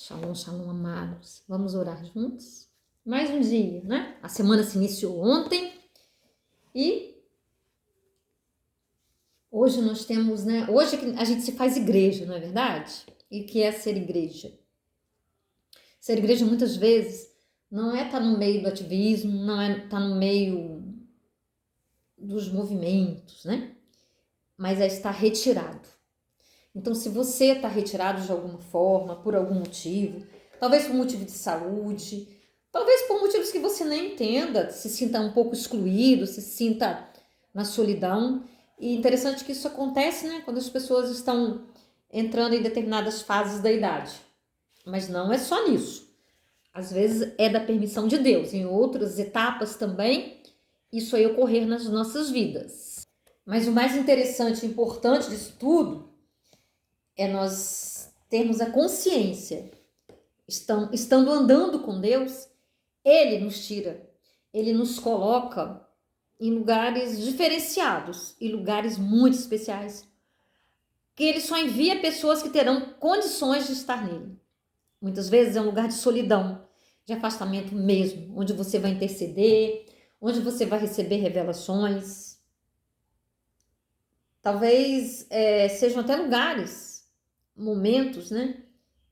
Shalom, shalom, amados. Vamos orar juntos? Mais um dia, né? A semana se iniciou ontem e hoje nós temos, né? Hoje a gente se faz igreja, não é verdade? E o que é ser igreja? Ser igreja muitas vezes não é estar no meio do ativismo, não é estar no meio dos movimentos, né? Mas é estar retirado. Então, se você está retirado de alguma forma, por algum motivo, talvez por motivo de saúde, talvez por motivos que você nem entenda, se sinta um pouco excluído, se sinta na solidão. E interessante que isso acontece, né, quando as pessoas estão entrando em determinadas fases da idade. Mas não é só nisso. Às vezes é da permissão de Deus. Em outras etapas também, isso aí ocorrer nas nossas vidas. Mas o mais interessante e importante disso tudo é nós termos a consciência, estando andando com Deus, Ele nos tira, Ele nos coloca em lugares diferenciados e lugares muito especiais, que Ele só envia pessoas que terão condições de estar nele. Muitas vezes é um lugar de solidão, de afastamento mesmo, onde você vai interceder, onde você vai receber revelações. Talvez sejam até lugares, momentos, né,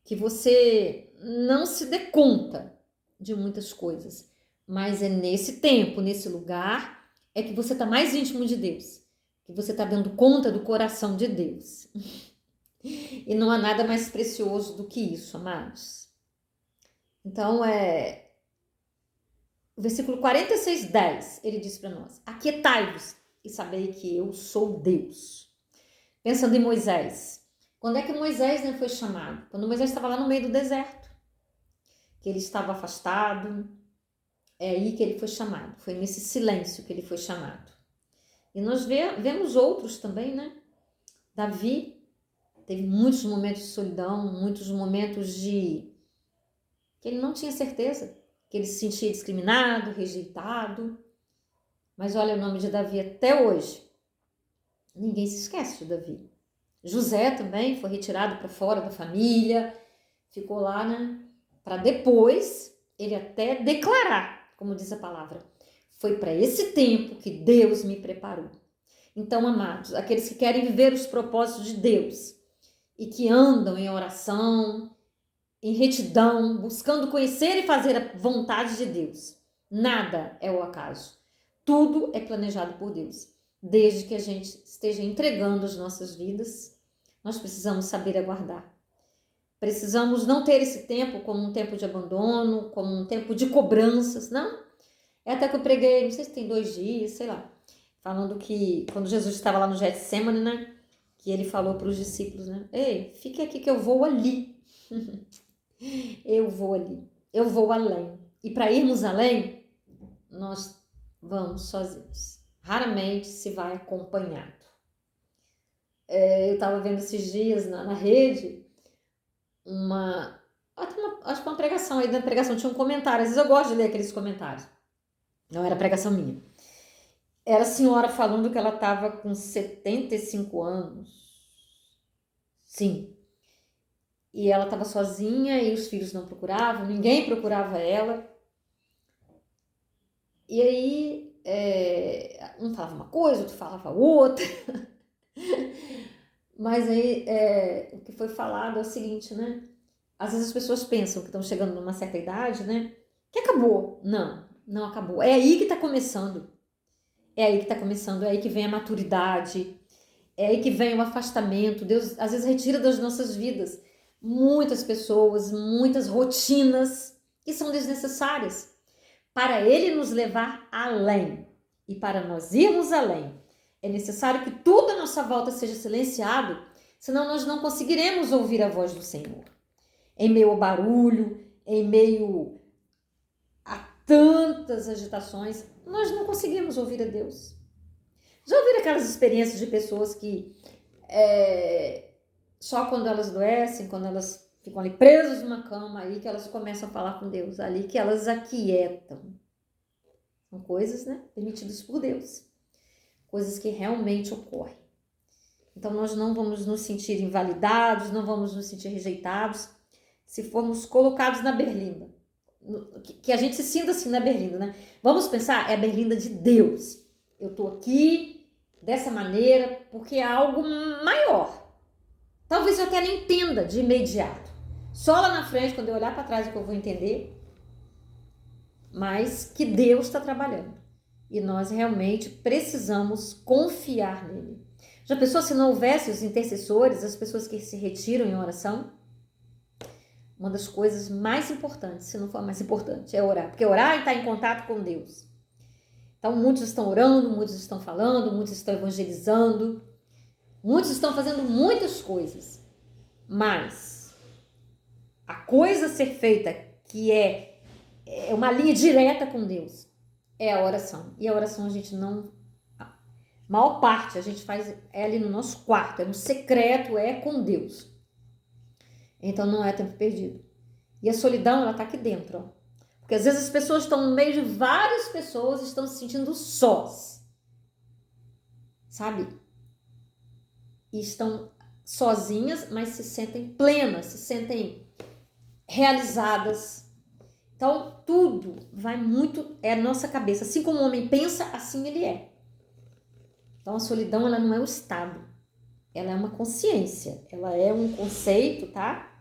que você não se dê conta de muitas coisas, mas é nesse tempo, nesse lugar, é que você está mais íntimo de Deus, que você está dando conta do coração de Deus. E não há nada mais precioso do que isso, amados. Então, o versículo 46:10, ele diz para nós: aquietai-vos e sabei que eu sou Deus. Pensando em Moisés, quando é que Moisés foi chamado? Quando Moisés estava lá no meio do deserto, que ele estava afastado, é aí que ele foi chamado, foi nesse silêncio que ele foi chamado. E nós vemos outros também, né? Davi teve muitos momentos de solidão, muitos momentos de que ele não tinha certeza, que ele se sentia discriminado, rejeitado. Mas olha o nome de Davi até hoje. Ninguém se esquece de Davi. José também foi retirado para fora da família, ficou lá, né? Para depois ele até declarar, como diz a palavra, foi para esse tempo que Deus me preparou. Então, amados, aqueles que querem viver os propósitos de Deus e que andam em oração, em retidão, buscando conhecer e fazer a vontade de Deus, nada é o acaso. Tudo é planejado por Deus. Desde que a gente esteja entregando as nossas vidas, nós precisamos saber aguardar. Precisamos não ter esse tempo como um tempo de abandono, como um tempo de cobranças, não. É até que eu preguei, não sei se tem 2 dias, sei lá, falando que quando Jesus estava lá no Getsemane, né, que ele falou para os discípulos, né, ei, fique aqui que eu vou ali. Eu vou ali, eu vou além. E para irmos além, nós vamos sozinhos. Raramente se vai acompanhado. Eu estava vendo esses dias na rede acho que uma pregação, aí da pregação tinha um comentário, às vezes eu gosto de ler aqueles comentários, não era pregação minha, era a senhora falando que ela estava com 75 anos, sim, e ela estava sozinha e os filhos não procuravam, ninguém procurava ela, e aí um falava uma coisa, outro falava outra, mas aí o que foi falado é o seguinte, né? Às vezes as pessoas pensam que estão chegando numa certa idade, né? Que acabou. Não, não acabou. É aí que está começando. É aí que está começando. É aí que vem a maturidade. É aí que vem o afastamento. Deus às vezes retira das nossas vidas muitas pessoas, muitas rotinas que são desnecessárias para Ele nos levar além. E para nós irmos além, é necessário que tudo à nossa volta seja silenciado, senão nós não conseguiremos ouvir a voz do Senhor. Em meio ao barulho, em meio a tantas agitações, nós não conseguimos ouvir a Deus. Já ouviram aquelas experiências de pessoas que só quando elas adoecem, quando elas ficam ali presas numa cama, aí que elas começam a falar com Deus, ali que elas aquietam. São coisas, né, permitidas por Deus. Coisas que realmente ocorrem. Então nós não vamos nos sentir invalidados, não vamos nos sentir rejeitados, se formos colocados na berlinda, que a gente se sinta assim na berlinda, né? Vamos pensar, é a berlinda de Deus. Eu tô aqui dessa maneira porque é algo maior. Talvez eu até nem entenda de imediato. Só lá na frente, quando eu olhar para trás, é que eu vou entender. Mas que Deus está trabalhando. E nós realmente precisamos confiar nele. Já pensou se não houvesse os intercessores, as pessoas que se retiram em oração? Uma das coisas mais importantes, se não for a mais importante, é orar. Porque orar é estar em contato com Deus. Então, muitos estão orando, muitos estão falando, muitos estão evangelizando, muitos estão fazendo muitas coisas. Mas a coisa a ser feita, que é uma linha direta com Deus, é a oração. E a oração a gente não... A maior parte a gente faz ali no nosso quarto, é no secreto, é com Deus. Então não é tempo perdido. E a solidão, ela tá aqui dentro, ó. Porque às vezes as pessoas estão no meio de várias pessoas e estão se sentindo sós. Sabe? E estão sozinhas, mas se sentem plenas, se sentem realizadas. Então, tudo vai muito... É a nossa cabeça. Assim como o homem pensa, assim ele é. Então, a solidão, ela não é um estado. Ela é uma consciência. Ela é um conceito, tá?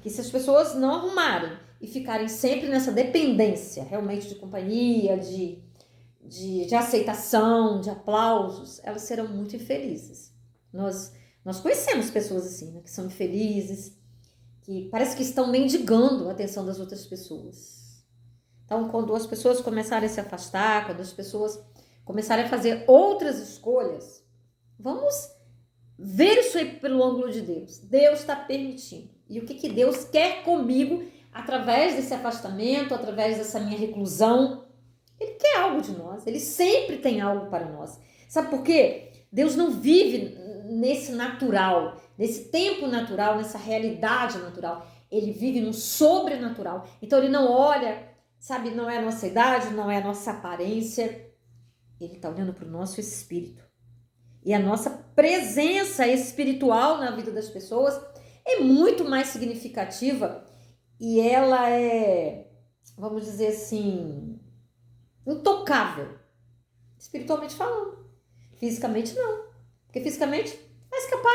Que se as pessoas não arrumarem e ficarem sempre nessa dependência, realmente, de companhia, de aceitação, de aplausos, elas serão muito infelizes. Nós conhecemos pessoas assim, né? Que são infelizes, que parece que estão mendigando a atenção das outras pessoas. Então, quando as pessoas começarem a se afastar, quando as pessoas começarem a fazer outras escolhas, vamos ver isso aí pelo ângulo de Deus. Deus está permitindo. E o que Deus quer comigo através desse afastamento, através dessa minha reclusão? Ele quer algo de nós. Ele sempre tem algo para nós. Sabe por quê? Deus não vive nesse natural, nesse tempo natural, nessa realidade natural. Ele vive no sobrenatural. Então ele não olha, sabe, não é a nossa idade, não é a nossa aparência. Ele está olhando para o nosso espírito. E a nossa presença espiritual na vida das pessoas é muito mais significativa e ela é, vamos dizer assim, intocável, espiritualmente falando. Fisicamente não, porque fisicamente vai escapar,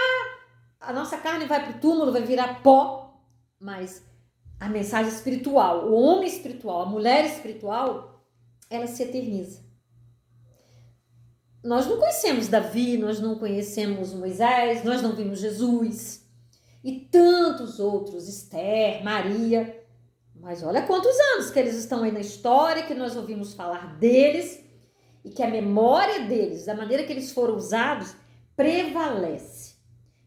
a nossa carne vai para o túmulo, vai virar pó, mas a mensagem espiritual, o homem espiritual, a mulher espiritual, ela se eterniza. Nós não conhecemos Davi, nós não conhecemos Moisés, nós não vimos Jesus e tantos outros, Esther, Maria, mas olha quantos anos que eles estão aí na história, que nós ouvimos falar deles e que a memória deles, da maneira que eles foram usados, prevalece.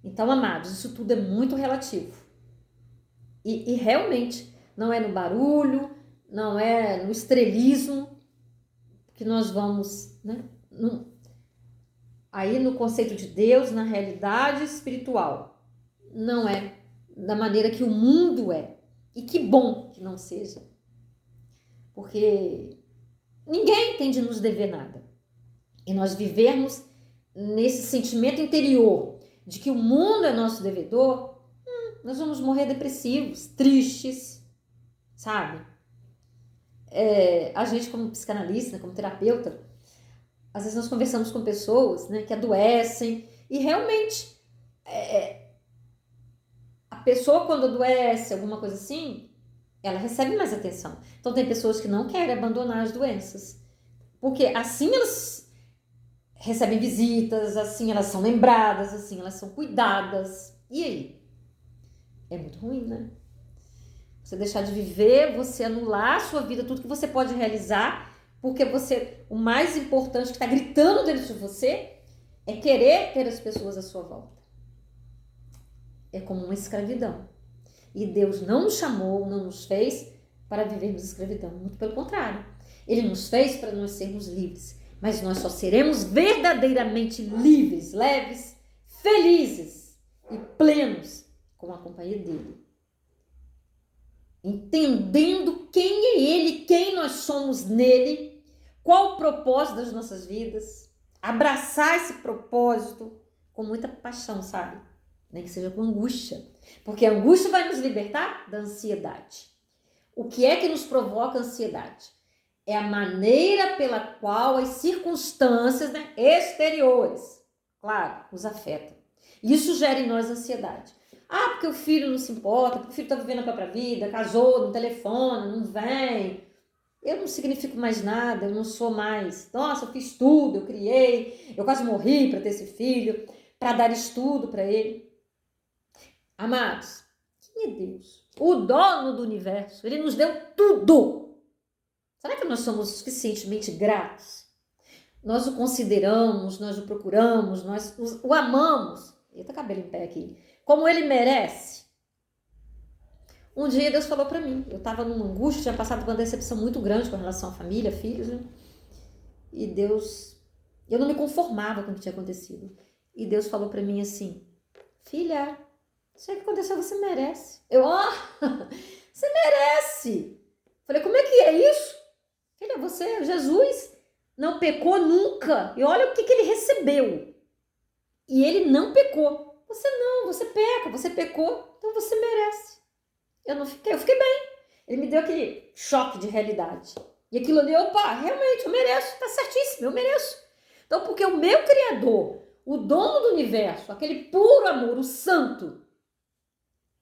Então, amados, isso tudo é muito relativo e realmente não é no barulho, não é no estrelismo que nós vamos, né? Aí no conceito de Deus, na realidade espiritual, não é da maneira que o mundo é. E que bom que não seja. Porque ninguém tem de nos dever nada. E nós vivermos nesse sentimento interior de que o mundo é nosso devedor, nós vamos morrer depressivos, tristes, sabe? A gente como psicanalista, como terapeuta, às vezes nós conversamos com pessoas, né, que adoecem e realmente a pessoa quando adoece, alguma coisa assim, ela recebe mais atenção. Então tem pessoas que não querem abandonar as doenças, porque assim elas recebem visitas, assim elas são lembradas, assim elas são cuidadas. E aí? É muito ruim, né? Você deixar de viver, você anular a sua vida, tudo que você pode realizar, porque o mais importante que está gritando dentro de você é querer ter as pessoas à sua volta. É como uma escravidão. E Deus não nos chamou, não nos fez para vivermos escravidão. Muito pelo contrário. Ele nos fez para nós sermos livres. Mas nós só seremos verdadeiramente livres, leves, felizes e plenos com a companhia dele. Entendendo quem é ele, quem nós somos nele, qual o propósito das nossas vidas. Abraçar esse propósito com muita paixão, sabe? nem que seja com angústia, porque a angústia vai nos libertar da ansiedade. O que é que nos provoca ansiedade? É a maneira pela qual as circunstâncias, né, exteriores, claro, nos afetam. Isso gera em nós ansiedade. Ah, porque o filho não se importa, porque o filho está vivendo a própria vida, casou, não telefona, não vem. Eu não significo mais nada, eu não sou mais. Nossa, eu fiz tudo, eu criei, eu quase morri para ter esse filho, para dar estudo para ele. Amados, quem é Deus? O dono do universo, ele nos deu tudo. Será que nós somos suficientemente gratos? Nós o consideramos, nós o procuramos, nós o amamos. Eita, cabelo em pé aqui. Como ele merece. Um dia Deus falou para mim. Eu estava numa angústia, tinha passado por uma decepção muito grande com relação à família, filhos, né? E Deus... Eu não me conformava com o que tinha acontecido. E Deus falou para mim assim, filha, isso aí que aconteceu, você merece. Você merece. Falei, como é que é isso? Filha, você, Jesus, não pecou nunca. E olha o que ele recebeu. E ele não pecou. Você não, você peca, você pecou, então você merece. Eu fiquei bem. Ele me deu aquele choque de realidade. E aquilo ali, opa, realmente, eu mereço, tá certíssimo, eu mereço. Então, porque o meu Criador, o dono do universo, aquele puro amor, o santo,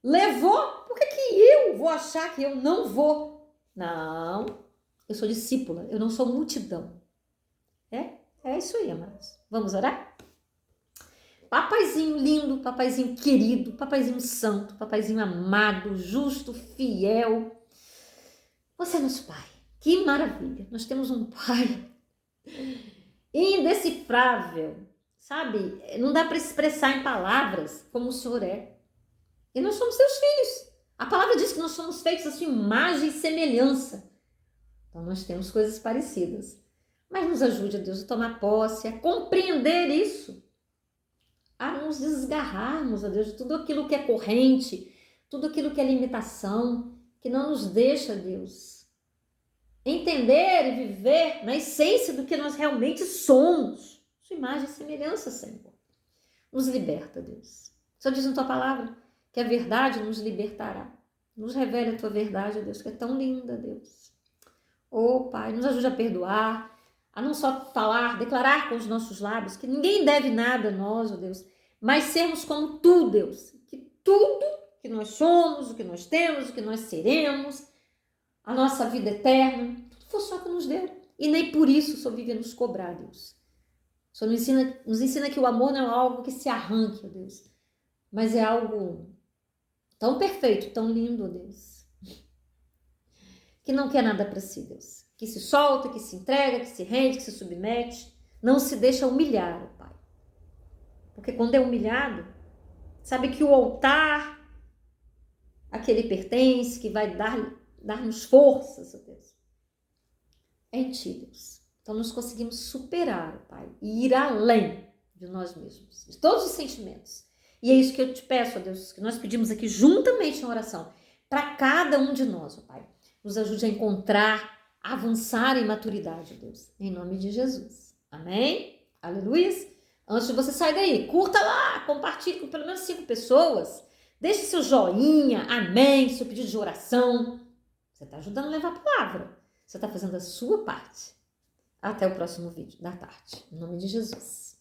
levou, por que eu vou achar que eu não vou? Não. Eu sou discípula, eu não sou multidão. É isso aí, amados. Vamos orar? Papaizinho lindo, papaizinho querido, papaizinho santo, papaizinho amado, justo, fiel. Você é nosso Pai. Que maravilha. Nós temos um Pai indecifrável, sabe? Não dá para expressar em palavras como o Senhor é. E nós somos seus filhos. A palavra diz que nós somos feitos assim, imagem e semelhança. Então, nós temos coisas parecidas. Mas nos ajude, Deus, a tomar posse, a compreender isso. A nos desgarrarmos, Deus, de tudo aquilo que é corrente, tudo aquilo que é limitação, que não nos deixa, Deus, entender e viver na essência do que nós realmente somos. Sua imagem e semelhança, Senhor. Nos liberta, Deus. O Senhor diz na tua palavra que a verdade nos libertará. Nos revela a tua verdade, Deus, que é tão linda, Deus. Pai, nos ajude a perdoar, a não só falar, declarar com os nossos lábios que ninguém deve nada a nós, Deus, mas sermos como tu, Deus, que tudo que nós somos, o que nós temos, o que nós seremos, a nossa vida eterna, tudo foi só que nos deu. E nem por isso o Senhor vive a nos cobrar, Deus. O Senhor nos ensina que o amor não é algo que se arranque, Deus, mas é algo tão perfeito, tão lindo, Deus, que não quer nada para si, Deus. Que se solta, que se entrega, que se rende, que se submete. Não se deixa humilhar, Pai. Porque quando é humilhado, sabe que o altar a que ele pertence, que vai dar-nos forças, Deus, é em Ti, Deus. Então nós conseguimos superar, Pai, e ir além de nós mesmos, de todos os sentimentos. E é isso que eu te peço, Deus, que nós pedimos aqui juntamente em oração, para cada um de nós, Pai. Nos ajude a encontrar, a avançar em maturidade, Deus. Em nome de Jesus. Amém? Aleluia. Antes de você sair daí, curta lá, compartilhe com pelo menos 5 pessoas. Deixe seu joinha, amém, seu pedido de oração. Você está ajudando a levar a palavra. Você está fazendo a sua parte. Até o próximo vídeo da tarde. Em nome de Jesus.